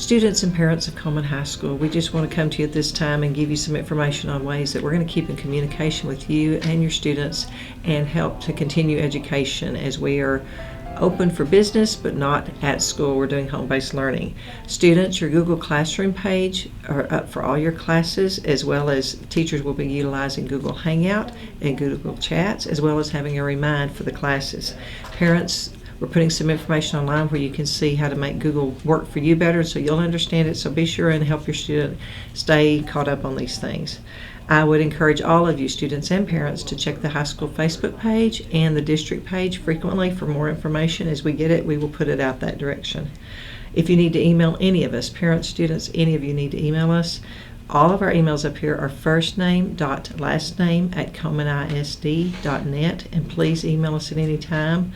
Students and parents of Coleman High School, we just want to come to you at this time and give you some information on ways that we're going to keep in communication with you and your students and help to continue education as we are open for business but not at school. We're doing home-based learning. Students, your Google Classroom page are up for all your classes, as well as teachers will be utilizing Google Hangout and Google Chats, as well as having a remind for the classes. Parents, we're putting some information online where you can see how to make Google work for you better so you'll understand it. So be sure and help your student stay caught up on these things. I would encourage all of you, students and parents, to check the high school Facebook page and the district page frequently for more information. As we get it, we will put it out that direction. If you need to email any of us, parents, students, any of you need to email us. All of our emails up here are firstname.lastname@colemanisd.net, and please email us at any time.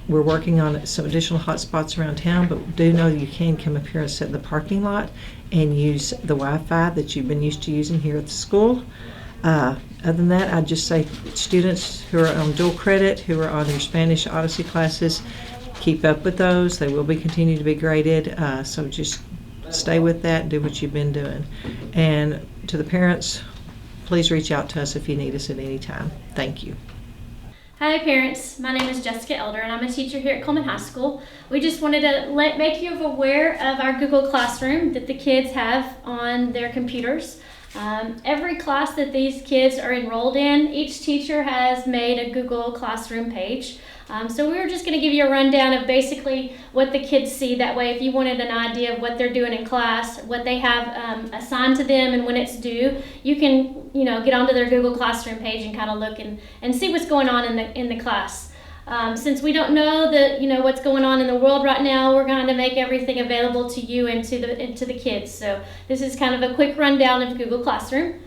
We're working on some additional hotspots around town, but do know you can come up here and sit in the parking lot and use the Wi-Fi that you've been used to using here at the school. Other than that, I'd just say students who are on dual credit, who are on your Spanish Odyssey classes, keep up with those. They will be continue to be graded, so just stay with that and do what you've been doing. And to the parents, please reach out to us if you need us at any time. Thank you. Hi parents, my name is Jessica Elder and I'm a teacher here at Coleman High School. We just wanted to make you aware of our Google Classroom that the kids have on their computers. Every class that these kids are enrolled in, each teacher has made a Google Classroom page. So we were just going to give you a rundown of basically what the kids see. That way, if you wanted an idea of what they're doing in class, what they have assigned to them and when it's due, you can get onto their Google Classroom page and kind of look and see what's going on in the class. Since we don't know what's going on in the world right now, we're going to make everything available to you and to the kids. So this is kind of a quick rundown of Google Classroom.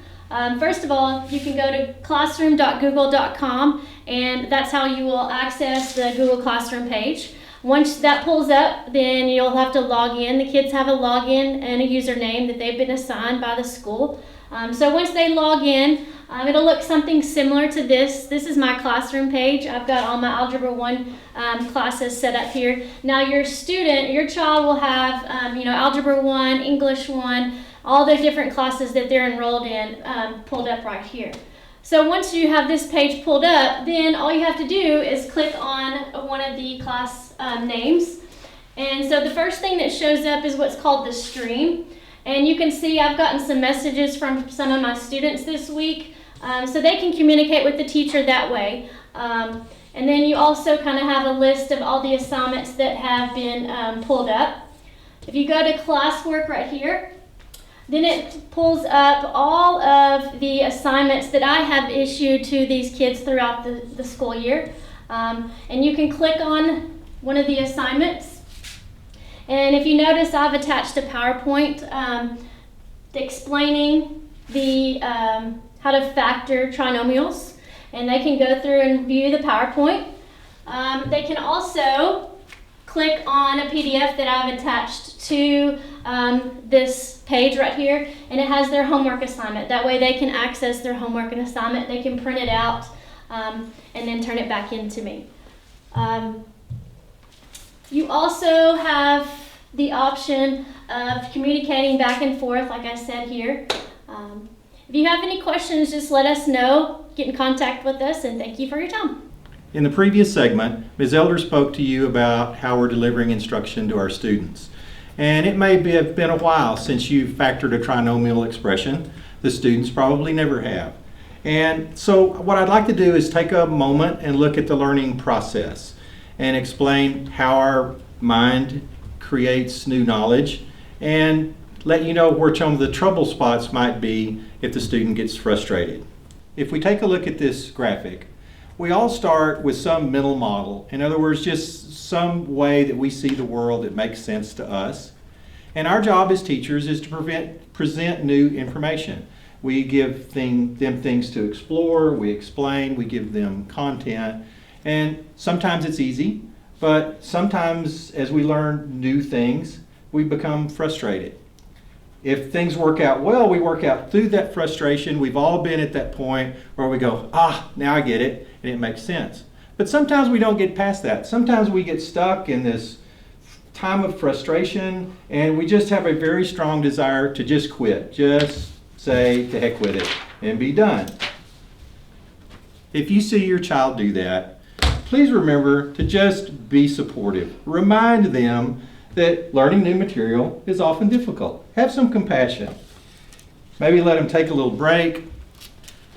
First of all, you can go to classroom.google.com, and that's how you will access the Google Classroom page. Once that pulls up, then you'll have to log in. The kids have a login and a username that they've been assigned by the school. So once they log in, it'll look something similar to this. This is my classroom page. I've got all my Algebra 1 classes set up here. Now your child will have Algebra 1, English 1, all the different classes that they're enrolled in pulled up right here. So once you have this page pulled up, then all you have to do is click on one of the class names. And so the first thing that shows up is what's called the stream. And you can see I've gotten some messages from some of my students this week, so they can communicate with the teacher that way. And then you also kind of have a list of all the assignments that have been pulled up. If you go to classwork right here, then it pulls up all of the assignments that I have issued to these kids throughout the school year. And you can click on one of the assignments. And if you notice, I've attached a PowerPoint explaining how to factor trinomials. And they can go through and view the PowerPoint. They can also click on a PDF that I've attached to this page right here, and it has their homework assignment. That way they can access their homework and assignment. They can print it out and then turn it back into me. You also have the option of communicating back and forth, like I said here. If you have any questions, just let us know. Get in contact with us, and thank you for your time. In the previous segment, Ms. Elder spoke to you about how we're delivering instruction to our students. And it may have been a while since you factored a trinomial expression. The students probably never have. And so what I'd like to do is take a moment and look at the learning process and explain how our mind creates new knowledge and let you know where some of the trouble spots might be if the student gets frustrated. If we take a look at this graphic, we all start with some mental model. In other words, just some way that we see the world that makes sense to us. And our job as teachers is to present new information. We give them things to explore, we explain, we give them content. And sometimes it's easy, but sometimes as we learn new things, we become frustrated. If things work out well, we work out through that frustration. We've all been at that point where we go, now I get it, and it makes sense. But sometimes we don't get past that. Sometimes we get stuck in this time of frustration, and we just have a very strong desire to just quit. Just say, to heck with it, and be done. If you see your child do that, please remember to just be supportive. Remind them that learning new material is often difficult. Have some compassion. Maybe let them take a little break.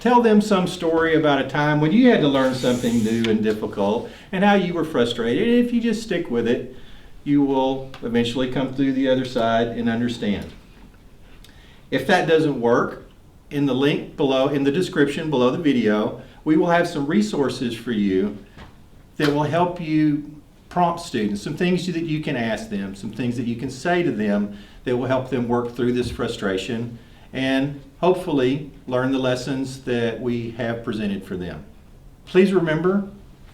Tell them some story about a time when you had to learn something new and difficult and how you were frustrated. And if you just stick with it, you will eventually come through the other side and understand. If that doesn't work, in the link below, in the description below the video, we will have some resources for you that will help you prompt students, some things that you can ask them, some things that you can say to them that will help them work through this frustration and hopefully learn the lessons that we have presented for them. Please remember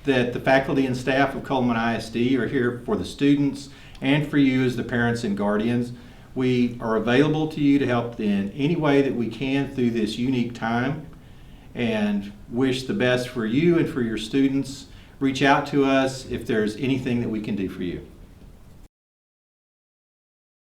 that the faculty and staff of Coleman ISD are here for the students and for you as the parents and guardians. We are available to you to help in any way that we can through this unique time, and wish the best for you and for your students. Reach out to us if there's anything that we can do for you.